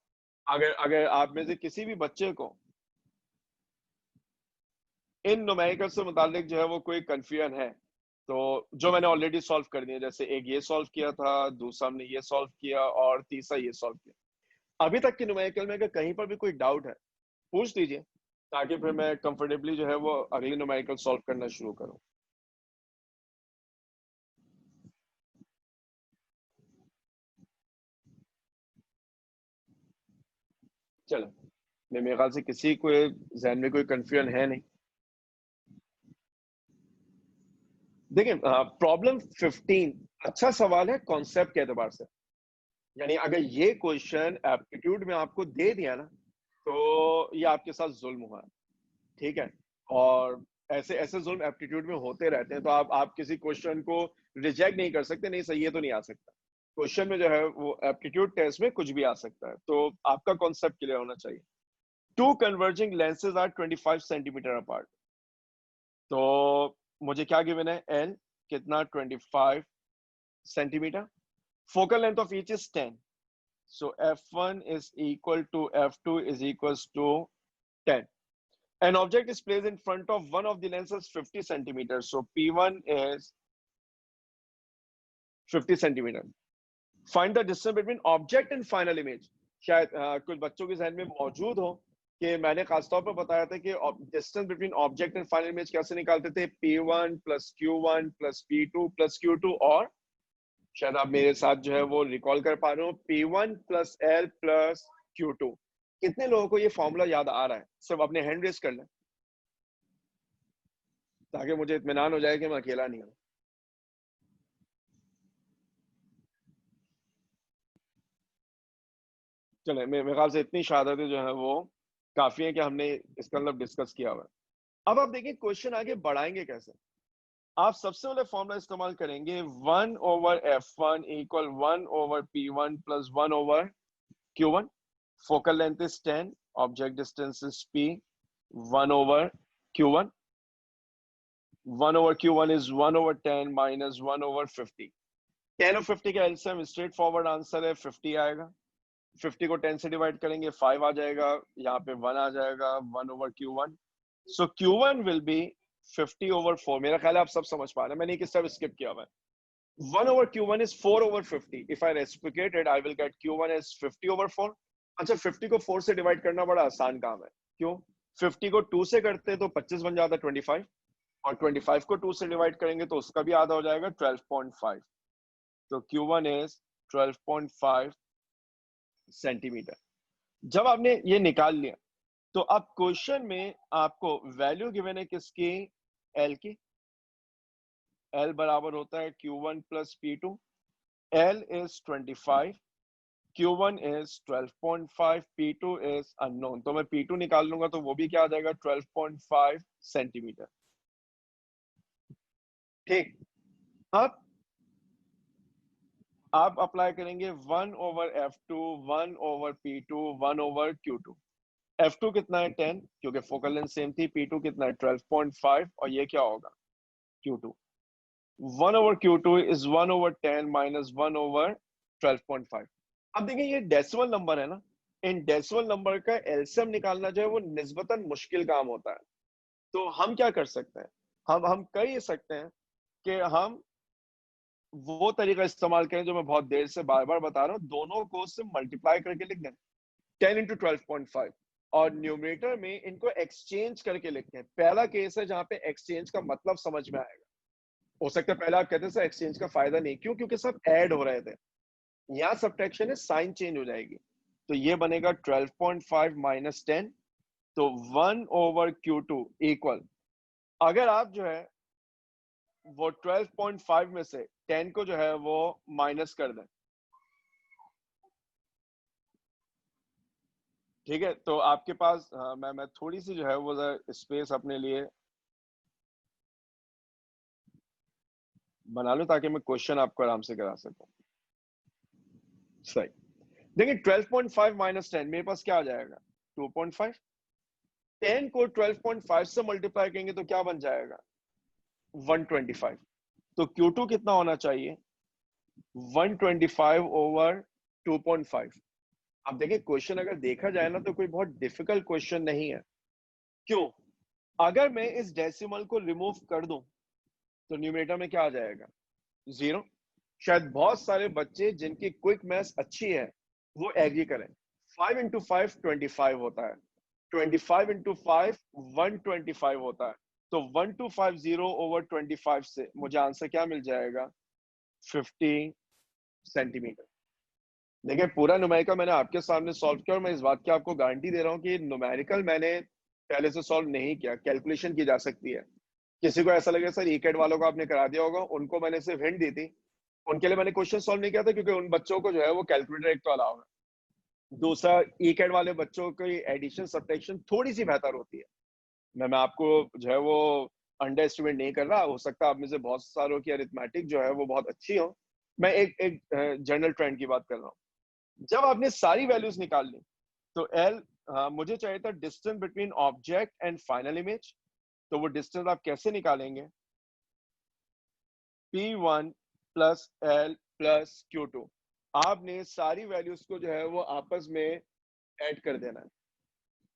अगर आप में से किसी भी बच्चे को इन न्यूमेरिकल से मुतालिक जो है वो कोई कंफ्यूजन है तो जो मैंने ऑलरेडी सॉल्व कर दिया, जैसे एक ये सॉल्व किया था, दूसरा हमने ये सॉल्व किया और तीसरा ये सॉल्व किया, अभी तक के न्यूमेरिकल में अगर कहीं पर भी कोई डाउट है पूछ दीजिए, ताकि फिर मैं कंफर्टेबली जो है वो अगली न्यूमेरिकल सॉल्व करना शुरू करूं। चलो, मेरे ख्याल से किसी को जहन में कोई कंफ्यूजन है नहीं। देखिए प्रॉब्लम 15 अच्छा सवाल है कॉन्सेप्ट के एतबार से, यानी अगर ये क्वेश्चन एप्टीट्यूड में आपको दे दिया ना तो ये आपके साथ जुल्म हुआ है, ठीक है। और ऐसे ऐसे जुल्म एप्टीट्यूड में होते रहते हैं, तो आप किसी क्वेश्चन को रिजेक्ट नहीं कर सकते, नहीं सही है तो नहीं आ सकता। क्वेश्चन में जो है वो एप्टीट्यूड टेस्ट में कुछ भी आ सकता है, तो आपका कॉन्सेप्ट क्लियर होना चाहिए। Two converging lenses are 25 centimetre apart. तो मुझे क्या गिवन है, एल कितना 25 centimetre, focal length of each is 10, so f1 is equal to f2 is equals to 10. An object is placed in front of one of the lenses 50 centimeters, so p1 is 50 centimeters. Find the distance between object and final image. शायद कुछ बच्चों के जहन में मौजूद हो कि मैंने खासतौर पर बताया था कि distance between object and final image कैसे निकालते थे, p1 plus q1 plus p2 plus q2, और शायद आप मेरे साथ जो है वो रिकॉल कर पा रहे हो, P1 plus L plus Q2। कितने लोगों को ये फॉर्मूला याद आ रहा है? सब अपने हैंड रेस कर लें ताकि मुझे इत्मीनान हो जाए कि मैं अकेला नहीं हूं। चले, मेरे ख्याल से इतनी शहादतें जो है वो काफी है कि हमने इसका मतलब डिस्कस किया हुआ है। अब आप देखिए क्वेश्चन आगे बढ़ाएंगे कैसे। आप सबसे पहले फॉर्मूला इस्तेमाल करेंगे 1 over f1 equal 1 over p1 plus 1 over q1. Focal length is 10, object distance is p, 1 over q1. 1 over q1 is 1 over 10 minus 1 over 50. 10 और 50 का एलसीएम स्ट्रेट फॉरवर्ड आंसर है 50 आएगा। 50 को 10 से डिवाइड करेंगे 5 आ जाएगा, यहाँ पे 1 आ जाएगा, 1 over q1. So q1 will be 50 over 4. मेरा ख्याल है आप सब समझ पा रहे हैं, मैंने एक स्टेप स्किप किया हुआ है। 1 over q1 is 4 over 50. If I reciprocate it, I will get q1 as 50 over 4. अच्छा, 50 को 4 से डिवाइड करना बड़ा आसान काम है, क्यों? 50 को 2 से करते तो 25 बन जाता 25, और 25 को 2 से डिवाइड करेंगे तो उसका भी आधा हो जाएगा 12.5। तो q1 is 12.5 सेंटीमीटर। जब आपने ये निकाल लिया तो अब क्वेश्चन में आपको वैल्यू गिवन है किसकी, L की। L बराबर होता है Q1 plus P2. L is 25, Q1 is 12.5, P2 is unknown. तो मैं P2 निकाल लूंगा तो वो भी क्या आ जाएगा 12.5 सेंटीमीटर। ठीक, अब आप अप्लाई करेंगे 1 over f2, 1 over p2, 1 over q2। f2 कितना है 10, क्योंकि फोकल लेंथ सेम थी। p2 कितना है 12.5, और ये क्या होगा q2। 1 over q2 is 1 over 10 minus 1 over 12.5। अब देखिए ये डेसिमल नंबर है ना, इन डेसिमल नंबर का एलसीएम निकालना जो है वो निस्बतन मुश्किल काम होता है। तो हम क्या कर सकते हैं, हम कह ये सकते हैं कि हम वो तरीका इस्तेमाल करें जो मैं बहुत देर से बार बार बता रहा हूँ, दोनों को से मल्टीप्लाई करके लिख दें 10 into 12.5, और न्यूमरेटर में इनको एक्सचेंज करके लिखते हैं। पहला केस है जहां पे एक्सचेंज का मतलब समझ में आएगा। हो सकता है पहले आप कहते हैं सर एक्सचेंज का फायदा नहीं, क्यों? क्योंकि सब ऐड हो रहे थे। यहाँ सब्ट्रैक्शन है, साइन चेंज हो जाएगी, तो ये बनेगा 12.5 minus 10, तो 1 over q2 इक्वल, अगर आप जो है वो 12.5 में से 10 को जो है वो माइनस कर दें, ठीक है, तो आपके पास मैं थोड़ी सी जो है वो स्पेस अपने लिए बना लूं ताकि मैं क्वेश्चन आपको आराम से करा सकूं। सही, देखिए 12.5 minus 10 मेरे पास क्या आ जाएगा 2.5। 10 को 12.5 से मल्टीप्लाई करेंगे तो क्या बन जाएगा 125। तो Q2 कितना होना चाहिए 125 over 2.5। अब देखिए क्वेश्चन अगर देखा जाए ना तो कोई बहुत डिफिकल्ट क्वेश्चन नहीं है, क्यों? अगर मैं इस डेसिमल को रिमूव कर दूं तो न्यूमरेटर में क्या आ जाएगा 0। शायद बहुत सारे बच्चे जिनकी क्विक मैथ्स अच्छी है वो एग्री करें। 5 into 5 25 होता है, 25 into 5 125 होता है, तो 1250 over 25 से मुझे आंसर क्या मिल जाएगा 50 सेंटीमीटर। देखिए पूरा न्यूमेरिकल मैंने आपके सामने सॉल्व किया और मैं इस बात की आपको गारंटी दे रहा हूँ कि न्यूमेरिकल मैंने पहले से सॉल्व नहीं किया, कैलकुलेशन की जा सकती है। किसी को ऐसा लगे सर ईकेट वालों को आपने करा दिया होगा, उनको मैंने सिर्फ हिंट दी थी, उनके लिए मैंने क्वेश्चन सॉल्व नहीं किया था क्योंकि उन बच्चों को जो है वो कैलकुलेटर एक तो अलाउ है, दूसरा ईकेट वाले बच्चों की एडिशन सब्ट्रैक्शन थोड़ी सी बेहतर होती है। मैं आपको जो है वो अंडर एस्टिमेट नहीं कर रहा, हो सकता है आप में से बहुत सारों की अरिथमेटिक जो है वो बहुत अच्छी हो, मैं एक जनरल ट्रेंड की बात कर रहा हूँ। जब आपने सारी वैल्यूज निकाल ली तो एल मुझे चाहिए था distance between object and final image, तो वो डिस्टेंस आप कैसे निकालेंगे? P1 plus L plus Q2, आपने सारी वैल्यूज को जो है वो आपस में ऐड कर देना है।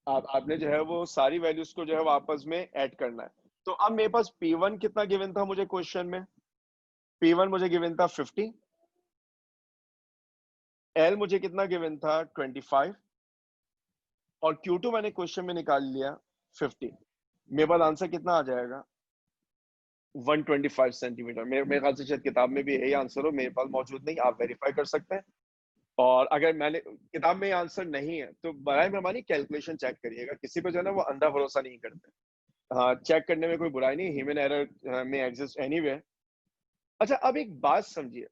आपने जो है वो सारी वैल्यूज को जो है वो आपस में ऐड करना है। तो अब मेरे पास P1 कितना गिवन था मुझे क्वेश्चन में? P1 मुझे गिवन था 50, L मुझे कितना गिवन था 25 और Q2 मैंने क्वेश्चन में निकाल लिया 50। मेरे पास आंसर कितना आ जाएगा? 125 सेंटीमीटर। मेरे ख्याल से शायद किताब में भी यही आंसर हो, मेरे पास मौजूद नहीं, आप वेरीफाई कर सकते हैं। और अगर मैंने किताब में आंसर नहीं है तो बराए मेहरबानी कैलकुलेशन चेक करिएगा, किसी पे जो है ना वो अंधा भरोसा नहीं करते। हाँ, चेक करने में कोई बुराई नहीं, ह्यूमन एरर में एग्जिस्ट एनीवे। अच्छा अब एक बात समझिए,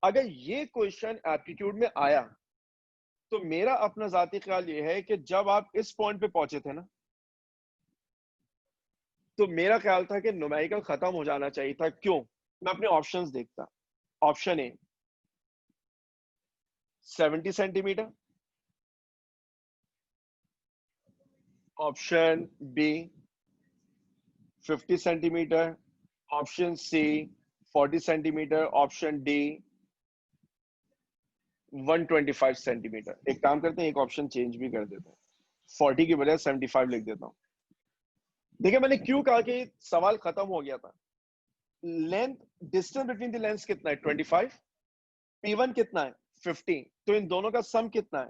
अगर ये क्वेश्चन एप्टीट्यूड में आया तो मेरा अपना जाती ख्याल ये है कि जब आप इस पॉइंट पे पहुंचे थे ना, तो मेरा ख्याल था कि न्यूमेरिकल खत्म हो जाना चाहिए था। क्यों? मैं अपने ऑप्शंस देखता। Option A 70 centimetre, option B 50 centimetre, option C 40 centimetre, option D 125 centimetre. एक काम करते हैं, एक ऑप्शन चेंज भी कर देते हैं, 40 की बजाय 75 लिख देता हूं। देखिए मैंने क्यों कहा कि सवाल खत्म हो गया था। Length, distance between the length कितना है? 25, P1 कितना है? 50, तो इन दोनों का सम कितना है?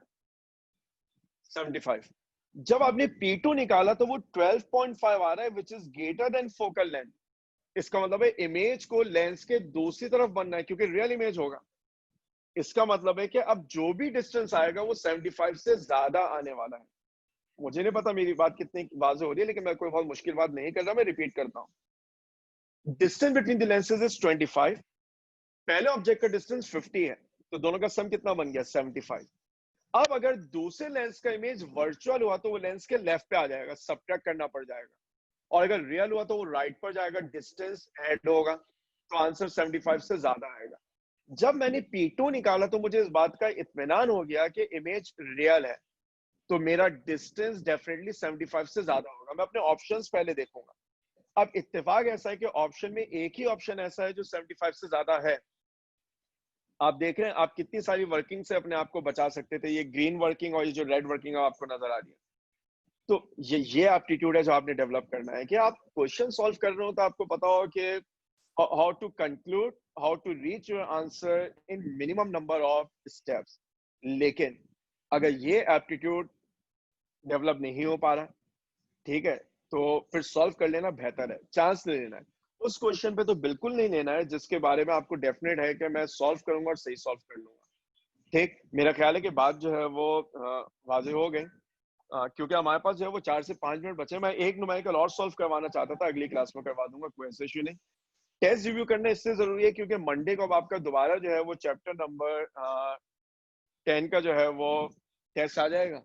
75। जब आपने P2 निकाला तो वो 12.5 आ रहा है, which is greater than focal length. इसका मतलब है इमेज को लेंस के दूसरी तरफ बनना है क्योंकि रियल इमेज होगा। इसका मतलब है कि अब जो भी डिस्टेंस आएगा वो 75 से ज्यादा आने वाला है। मुझे नहीं पता मेरी बात कितनी वाज़ेह हो रही है, लेकिन मैं कोई बहुत मुश्किल बात नहीं कर रहा, मैं रिपीट करता हूं। Distance between the lenses is 25, पहले ऑब्जेक्ट का डिस्टेंस 50 है, तो दोनों का सम कितना बन गया? 75। अब अगर दूसरे लेंस का इमेज वर्चुअल हुआ तो वो लेंस के लेफ्ट पे आ जाएगा, सब्ट्रैक्ट करना पड़ जाएगा, और अगर रियल हुआ तो वो राइट पर जाएगा, डिस्टेंस ऐड होगा, तो आंसर 75 से ज्यादा आएगा। जब मैंने P2 निकाला तो मुझे इस बात का इत्मीनान हो गया कि इमेज रियल है, तो मेरा डिस्टेंस डेफिनेटली 75 से ज्यादा होगा। मैं अपने ऑप्शंस पहले देखूंगा। अब इत्तेफाक ऐसा है कि ऑप्शन में एक ही ऑप्शन ऐसा है जो 75 से ज्यादा है। आप देख रहे हैं आप कितनी सारी वर्किंग से अपने आप को बचा सकते थे, ये ग्रीन वर्किंग और ये जो रेड वर्किंग है आपको नजर आ रही है। तो ये एप्टीट्यूड है जो आपने डेवलप करना है कि आप क्वेश्चन सॉल्व कर रहे हो तो आपको पता हो कि how to conclude, how to reach your answer in minimum number of steps. लेकिन अगर ये एप्टीट्यूड डेवलप नहीं हो पा रहा, ठीक है, तो फिर सॉल्व कर लेना बेहतर है, चांस नहीं लेना है। उस क्वेश्चन पे तो बिल्कुल नहीं लेना है जिसके बारे में आपको डेफिनेट है कि मैं सॉल्व करूंगा और सही सॉल्व कर लूंगा। ठीक, मेरा ख्याल है कि बात जो है वो वाज़ेह हो गई, क्योंकि हमारे पास जो है वो 4 से 5 मिनट बचे। मैं एक न्यूमेरिकल और सॉल्व करवाना चाहता था, अगली क्लास में करवा दूंगा, कोई ऐसा इश्यू नहीं। टेस्ट रिव्यू करना इससे जरूरी है क्योंकि मंडे को अब आपका दोबारा जो है वो चैप्टर नंबर 10 का जो है वो टेस्ट आ जाएगा।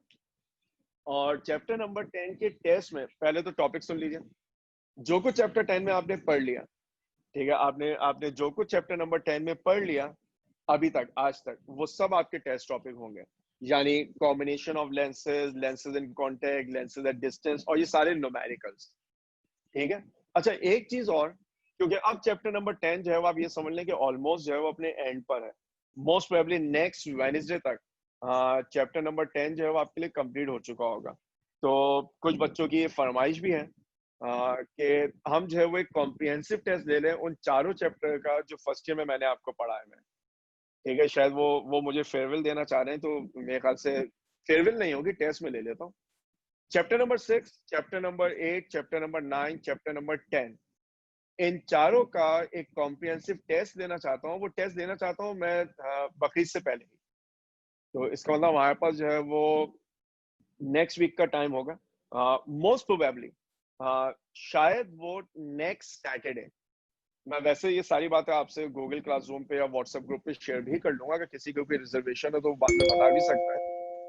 और चैप्टर नंबर 10 के टेस्ट में पहले तो टॉपिक सुन लीजिए, जो कुछ चैप्टर 10 में आपने पढ़ लिया, ठीक है, आपने जो कुछ चैप्टर नंबर 10 में पढ़ लिया अभी तक, आज तक, वो सब आपके टेस्ट टॉपिक होंगे। यानी combination of lenses, lenses in contact, lenses at distance, और ये सारे न्यूमेरिकल्स, ठीक है। अच्छा एक चीज और, क्योंकि अब चैप्टर नंबर 10 जो है वो आप ये समझ लें कि ऑलमोस्ट जो है वो अपने एंड पर है। मोस्ट प्रोबेबली नेक्स्ट वेडनेसडे तक चैप्टर नंबर 10 जो है वो आपके लिए कंप्लीट हो चुका होगा। तो कुछ बच्चों की ये फरमाइश भी है कि हम जो है वो एक कॉम्प्रिहेंसिव टेस्ट ले लें उन चारों चैप्टर का जो फर्स्ट ईयर में मैंने आपको पढ़ाया है। ठीक है, शायद वो मुझे फेयरवेल देना चाह रहे हैं, तो मेरे ख्याल से फेयरवेल नहीं होगी, टेस्ट में ले लेता हूँ। Chapter number 6, chapter number 8, chapter number 9, chapter number 10, इन चारों का एक कॉम्प्रिहेंसिव टेस्ट लेना चाहता हूँ। वो टेस्ट देना चाहता हूँ मैं बकरीद से पहले ही, तो इसका मतलब हमारे पास जो है वो नेक्स्ट वीक का टाइम होगा, मोस्ट प्रोबेबली शायद वो नेक्स्ट सैटरडे। मैं वैसे ये सारी बातें आपसे गूगल क्लासरूम पे या व्हाट्सएप ग्रुप पे शेयर भी कर लूंगा, अगर किसी को कोई रिजर्वेशन है तो वो बाद में बता भी सकता है,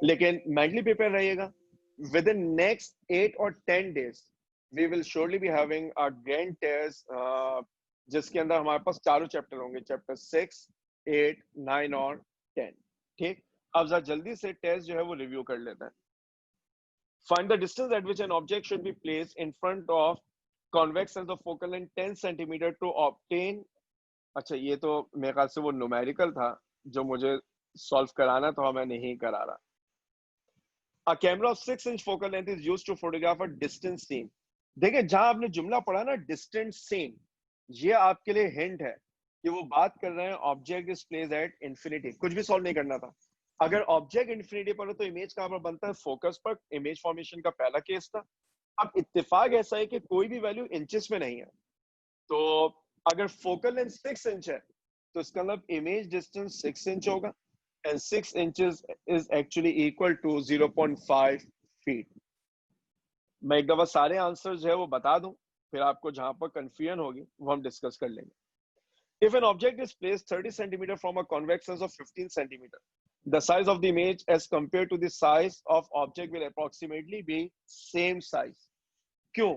लेकिन मेंटली प्रिपेयर रहिएगा। विद इन नेक्स्ट 8 और 10 days we will surely be having a grand test, जिसके अंदर हमारे पास चारों चैप्टर होंगे, चैप्टर 6, 8, 9 और 10। ठीक, अब जरा जल्दी से टेस्ट जो है वो रिव्यू कर लेते हैं। Find the distance at which an object should be placed in front of convex lens of focal length 10 centimeter to obtain। अच्छा, ये तो मेरे ख्याल से वो न्यूमेरिकल था जो मुझे सॉल्व कराना था, मैं नहीं करा रहा। A camera of 6 inch focal length is used to photograph a distant scene। देखिए, जहां आपने जुमला पढ़ा ना distant scene, ये आपके लिए हिंट है कि वो बात कर रहे हैं object is placed at infinity. कुछ भी सॉल्व नहीं करना था। अगर ऑब्जेक्ट इंफिनिटी पर हो तो इमेज कहां पर बनता है? फोकस पर। इमेज फॉर्मेशन का पहला केस था। अब इत्तेफाक ऐसा है कि कोई भी वैल्यू इंचेस में नहीं है, तो अगर फोकल लेंथ 6 इंच है तो इसका मतलब इमेज डिस्टेंस 6 इंच होगा, and 6 inches is actually equal to 0.5 feet. मैं एक दफा सारे आंसर जो है वो बता दूं, फिर आपको जहां पर कंफ्यूजन होगी वो हम डिस्कस कर लेंगे। If an object is placed 30 centimeter from a convex lens of 15 centimeter, the size of the image as compared to the size of object will approximately be same size। क्यों?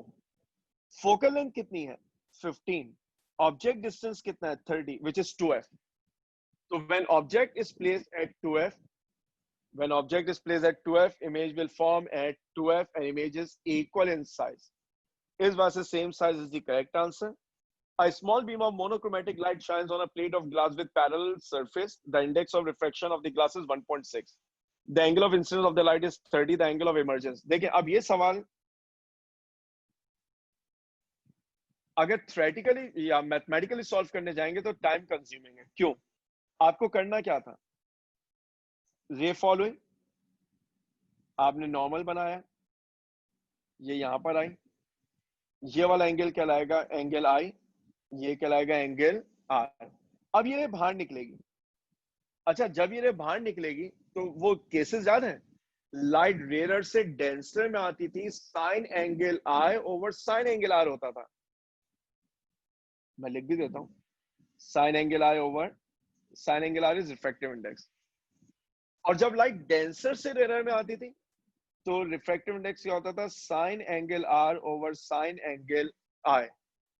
Focal length कितनी है? 15। Object distance कितना है? 30, which is 2f। So when object is placed at 2f, image will form at 2f and image is equal in size। Is versus same size is the correct answer। A small beam of monochromatic light shines on a plate of glass with parallel surface. The index of refraction of the glass is 1.6. The angle of incidence of the light is 30. The angle of emergence। देखिए, अब ये सवाल अगर theoretically या mathematically solve करने जाएंगे तो time consuming है। क्यों? आपको करना क्या था? रे फॉलोइंग, आपने नॉर्मल बनाया, ये यहां पर आई, ये वाला एंगल कहलाएगा एंगल आई, ये कहलाएगा एंगल आर। अब ये बाहर निकलेगी। अच्छा, जब ये बाहर निकलेगी तो वो केसेस याद है, लाइट रेयर से डेंसर में आती थी, sine angle I over sine angle R होता था। मैं लिख भी देता हूं, sine angle I over sine angle R is refractive index. और जब लाइट डेंसर से रेयर में आती थी तो रिफ्रैक्टिव इंडेक्स क्या होता था? Sine angle r over sine angle i.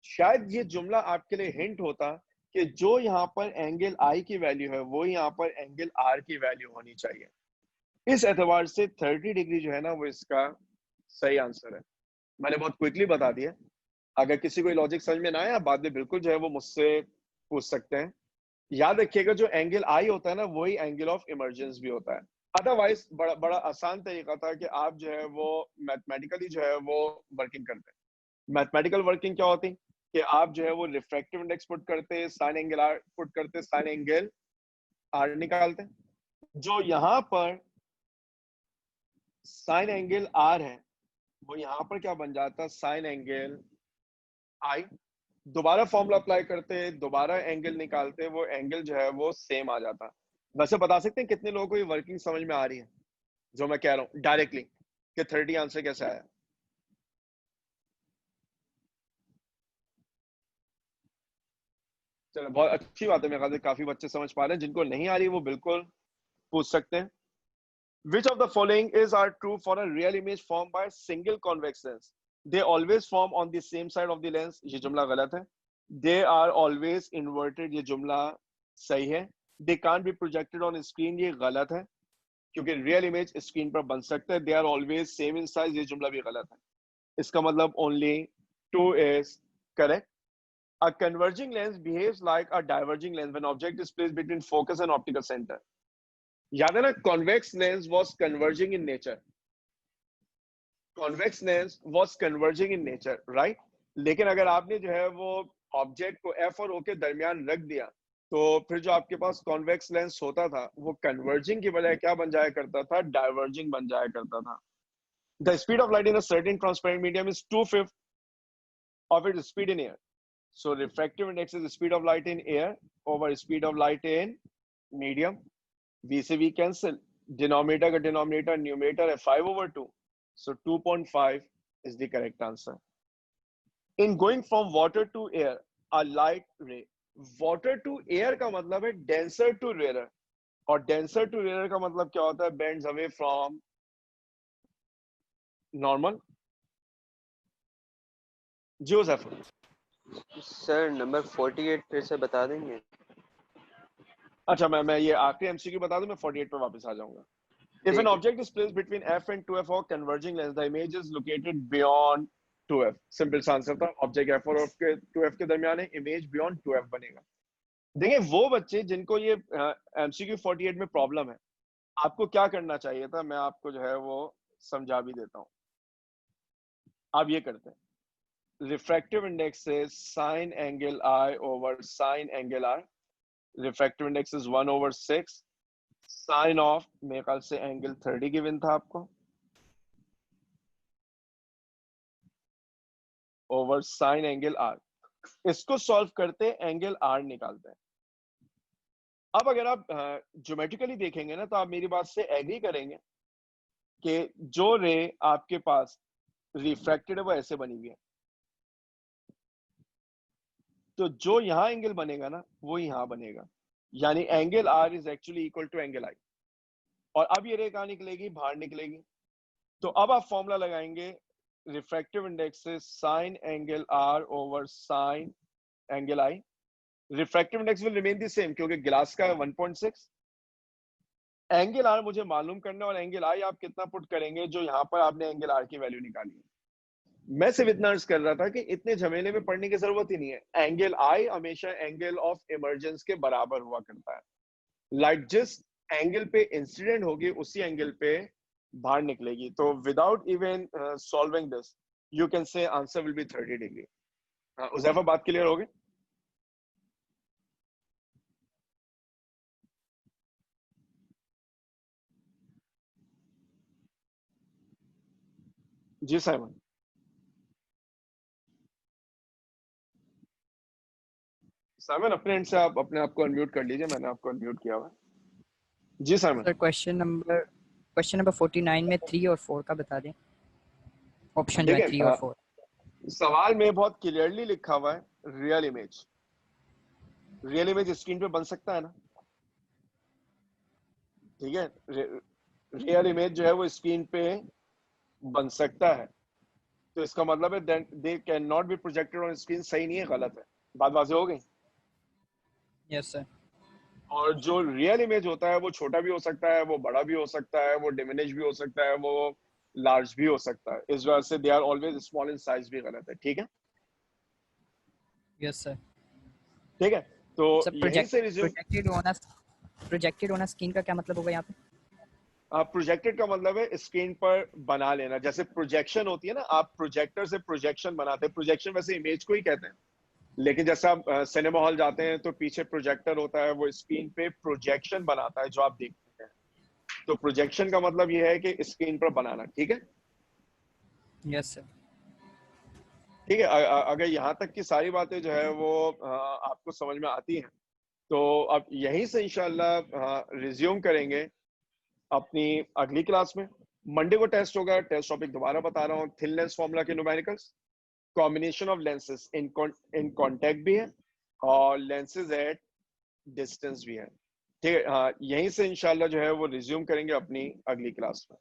शायद ये जुमला आपके लिए हिंट होता कि जो यहाँ पर एंगल आई की वैल्यू है वो यहाँ पर एंगल आर की वैल्यू होनी चाहिए। इस एतबार से 30 डिग्री जो है ना वो इसका सही आंसर है। मैंने बहुत क्विकली बता दिया। अगर किसी को लॉजिक समझ में ना आया, बाद में बिल्कुल जो है वो मुझसे पूछ सकते हैं। याद रखिएगा, जो एंगल आई होता है ना वही एंगल ऑफ इमर्जेंस भी होता है। अदरवाइज बड़ा आसान तरीका था कि आप जो है वो मैथमेटिकली जो है वो वर्किंग करते हैं। मैथमेटिकल वर्किंग क्या होती कि आप जो है वो रिफ्रैक्टिव इंडेक्स पुट करते, साइन एंगल आर पुट करते, साइन एंगल आर निकालते। जो यहाँ पर साइन एंगल आर है वो यहाँ पर क्या बन जाता? साइन एंगल आई। दोबारा फॉर्मूला अप्लाई करते, दोबारा एंगल निकालते, वो एंगल जो है वो सेम आ जाता। वैसे बता सकते हैं कितने लोगों को ये वर्किंग समझ में आ रही है जो मैं कह रहा हूँ डायरेक्टली, कि 30 आंसर कैसे आया? चलो, बहुत अच्छी बात है। मेरे ख्याल से काफी बच्चे समझ पा रहे हैं। जिनको नहीं आ रही वो बिल्कुल पूछ सकते हैं। Which of the following is are true for a real image formed by single convex lens? They always form on the same side of the lens। ये जुमला गलत है। They are always inverted। ये जुमला सही है। They can't be projected on screen। ये गलत है क्योंकि रियल इमेज स्क्रीन पर बन सकता है। They are always same in size। ये जुमला भी गलत है। इसका मतलब only 2 is correct। A converging lens behaves like a diverging lens when object is placed between focus and optical center। याद है ना, convex lens was converging in nature। convex lens was converging in nature, right? लेकिन अगर आपने जो है वो object को F और O के दरमियान रख दिया तो फिर जो आपके पास convex lens होता था वो converging की बजाय क्या बन जाया करता था? diverging बन जाया करता था। The speed of light in a certain transparent medium is 2/5 of its speed in air। So refractive index is the speed of light in air over speed of light in medium। V से V cancel, denominator का denominator numerator है 5/2, so 2.5 is the correct answer. In going from water to air, a light ray. Water to air का मतलब है denser to rarer, और denser to rarer का मतलब क्या होता है? Bends away from normal. Joseph
sir number 48 फिर से बता देंगे?
अच्छा, मैं ये आखिरी एमसीक्यू बता दूं, मैं 48 पे वापस आ जाऊंगा. If an object is placed between f and 2f or converging lens, the image is located beyond 2f. Simple सा आंसर था. ऑब्जेक्ट f और 2f के दरमियान है, इमेज बियॉन्ड 2f बनेगा. देखिए वो बच्चे जिनको ये एमसीक्यू 48 में प्रॉब्लम है, आपको क्या करना चाहिए था, मैं आपको जो है वो समझा भी देता हूँ. आप ये करते हैं, रिफ्रैक्टिव इंडेक्स से sine angle I over sine angle R. Refractive index is 1/6. Sine of मेरे ख्याल से एंगल 30 गिवन था आपको, ओवर साइन एंगल R. इसको सॉल्व करते एंगल R निकालते हैं. अब अगर आप ज्योमेट्रिकली देखेंगे ना, तो आप मेरी बात से एग्री करेंगे कि जो रे आपके पास रिफ्रैक्टेड है वो ऐसे बनी हुई है, तो जो यहां एंगल बनेगा ना वो यहां बनेगा, यानी angle R is actually equal to angle I. और अब ये रे कहां निकलेगी? बाहर निकलेगी. तो अब आप फॉर्मूला लगाएंगे रिफ्रैक्टिव इंडेक्स से sine angle R over sine angle I. Refractive index will remain the same क्योंकि ग्लास का 1.6. एंगल R मुझे मालूम करना, और एंगल I आप कितना पुट करेंगे जो यहाँ पर आपने एंगल R की वैल्यू निकाली है. मैं सिर्फ इतना अर्ज कर रहा था कि इतने झमेले में पढ़ने की जरूरत ही नहीं है. एंगल I हमेशा एंगल ऑफ इमर्जेंस के बराबर हुआ करता है. लाइट जिस एंगल पे इंसिडेंट होगी उसी एंगल पे बाहर निकलेगी. तो without even solving this you can say answer will be 30 degree. Uzaifa, बात क्लियर हो गई? जी साइमन. साइमन अपने एंड से आप अपने आप को अनम्यूट कर लीजिए, मैंने आपको अनम्यूट किया हुआ है. जी साइमन.
सर क्वेश्चन नंबर 49 में 3 और 4 का बता दें. ऑप्शन जो है 3 और 4.
सवाल में बहुत क्लियरली लिखा हुआ है real image. Real image screen पे बन सकता है ना? ठीक है, रियल इमेज जो है वो स्क्रीन पे बन सकता है, तो इसका मतलब है they can not be projected on screen. सही नहीं है, गलत है. बात वाज़ेह हो गई?
Yes sir.
और जो रियल इमेज होता है वो छोटा भी हो सकता है, वो बड़ा भी हो सकता है, वो डिमिनिश भी हो सकता है, वो लार्ज भी हो सकता है. इस वजह से they are always small in size भी गलत है. ठीक है?
Yes sir.
ठीक है, तो
सर
यहीं से रिज्यूम.
प्रोजेक्टेड होना स्क्रीन का क्या मतलब होगा यहाँ पे?
प्रोजेक्टेड का मतलब है स्क्रीन पर बना लेना. जैसे प्रोजेक्शन होती है ना, आप प्रोजेक्टर से प्रोजेक्शन बनाते हैं. प्रोजेक्शन वैसे इमेज को ही कहते हैं, लेकिन जैसे आप सिनेमा हॉल जाते हैं तो पीछे प्रोजेक्टर होता है, वो स्क्रीन पे प्रोजेक्शन बनाता है जो आप देखते हैं. तो प्रोजेक्शन का मतलब ये है कि स्क्रीन पर बनाना. ठीक है?
Yes sir.
ठीक है. अगर यहाँ तक की सारी बातें जो है वो आपको समझ में आती हैं, तो अब यहीं से इंशाल्लाह रिज्यूम करेंगे अपनी अगली क्लास में. मंडे को टेस्ट होगा. टेस्ट टॉपिक दोबारा बता रहा हूँ, थिन लेंस फॉर्मूला के numericals, combination of lenses in contact भी है, और लेंसेज एट डिस्टेंस भी है. ठीक है? हाँ, यहीं से इंशाल्लाह जो है वो रिज्यूम करेंगे अपनी अगली क्लास में.